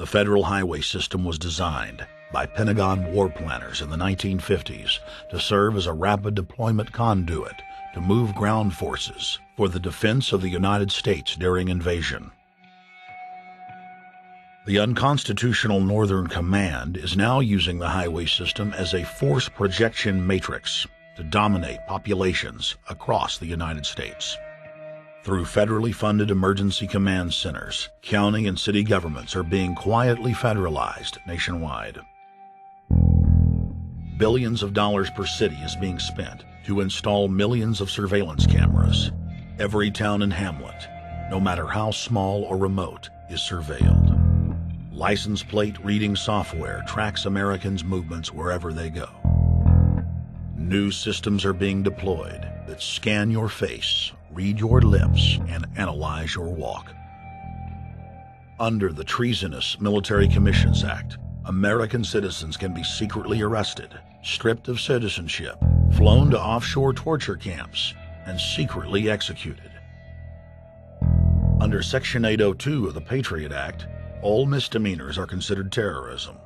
The federal highway system was designed by Pentagon war planners in the 1950s to serve as a rapid deployment conduit to move ground forces for the defense of the United States during invasion. The unconstitutional Northern Command is now using the highway system as a force projection matrix to dominate populations across the United States. Through federally funded emergency command centers, county and city governments are being quietly federalized nationwide. Billions of dollars per city is being spent to install millions of surveillance cameras. Every town and hamlet, no matter how small or remote, is surveilled. License plate reading software tracks Americans' movements wherever they go. New systems are being deployed that scan your face, read your lips, and analyze your walk. Under the treasonous Military Commissions Act, American citizens can be secretly arrested, stripped of citizenship, flown to offshore torture camps, and secretly executed. Under Section 802 of the Patriot Act, all misdemeanors are considered terrorism.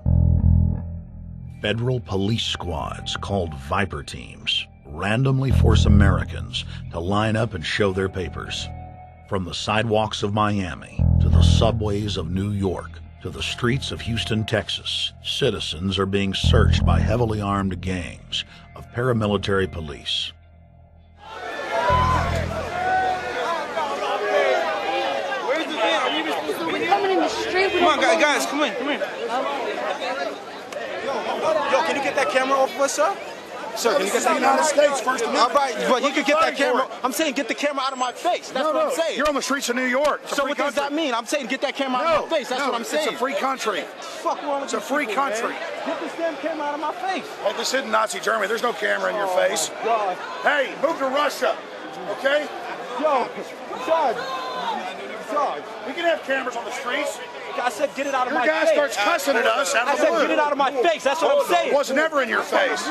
Federal police squads, called Viper teams, randomly force Americans to line up and show their papers. From the sidewalks of Miami to the subways of New York to the streets of Houston, Texas, citizens are being searched by heavily armed gangs of paramilitary police. Come on, guys, come in. Yo, can you get that camera off of us, sir? Sir, can you get that United States First Amendment? All right, but you can get that camera. I'm saying get the camera out of my face. That's what I'm saying. You're on the streets of New York. So what does that mean? I'm saying get that camera out of my face. That's what I'm saying. It's a free country. Fuck wrong with It's a free country. Get this damn camera out of my face. Hey, this isn't Nazi Germany. There's no camera in your face. God. Hey, move to Russia, okay? Yo, Sarge. We can have cameras on the streets. I said get it out of my Your face. guy starts cussing at us out I of the said blue. get it out of my face. That's what I'm saying. It was never in your face.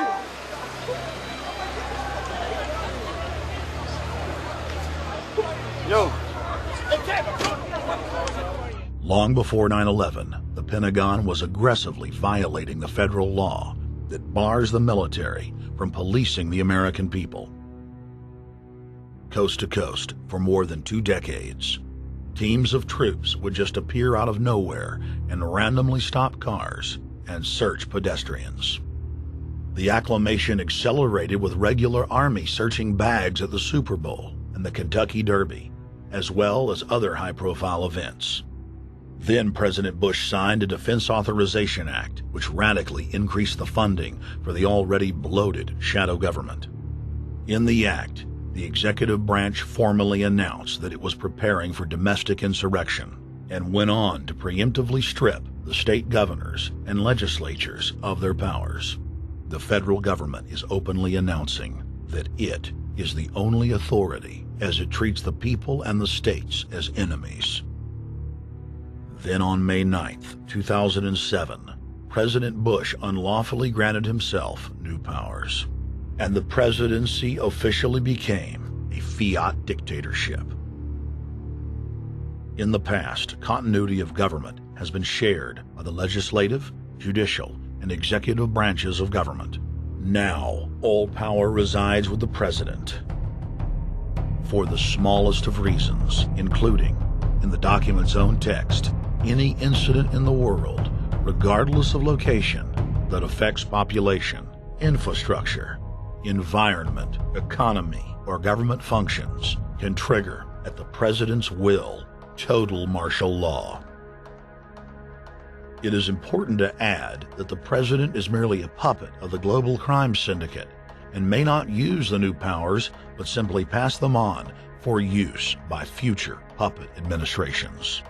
Yo. Long before 9/11, the Pentagon was aggressively violating the federal law that bars the military from policing the American people. Coast to coast, for more than 2 decades, teams of troops would just appear out of nowhere and randomly stop cars and search pedestrians. The acclamation accelerated with regular Army searching bags at the Super Bowl and the Kentucky Derby, as well as other high-profile events. Then President Bush signed a Defense Authorization Act, which radically increased the funding for the already bloated shadow government. In the act, the executive branch formally announced that it was preparing for domestic insurrection and went on to preemptively strip the state governors and legislatures of their powers. The federal government is openly announcing that it is the only authority as it treats the people and the states as enemies. Then on May 9th, 2007, President Bush unlawfully granted himself new powers, and the presidency officially became a fiat dictatorship. In the past, continuity of government has been shared by the legislative, judicial, and executive branches of government. Now, all power resides with the president, for the smallest of reasons, including, in the document's own text, any incident in the world, regardless of location, that affects population, infrastructure, environment, economy, or government functions can trigger, at the president's will, total martial law. It is important to add that the president is merely a puppet of the global crime syndicate and may not use the new powers, but simply pass them on for use by future puppet administrations.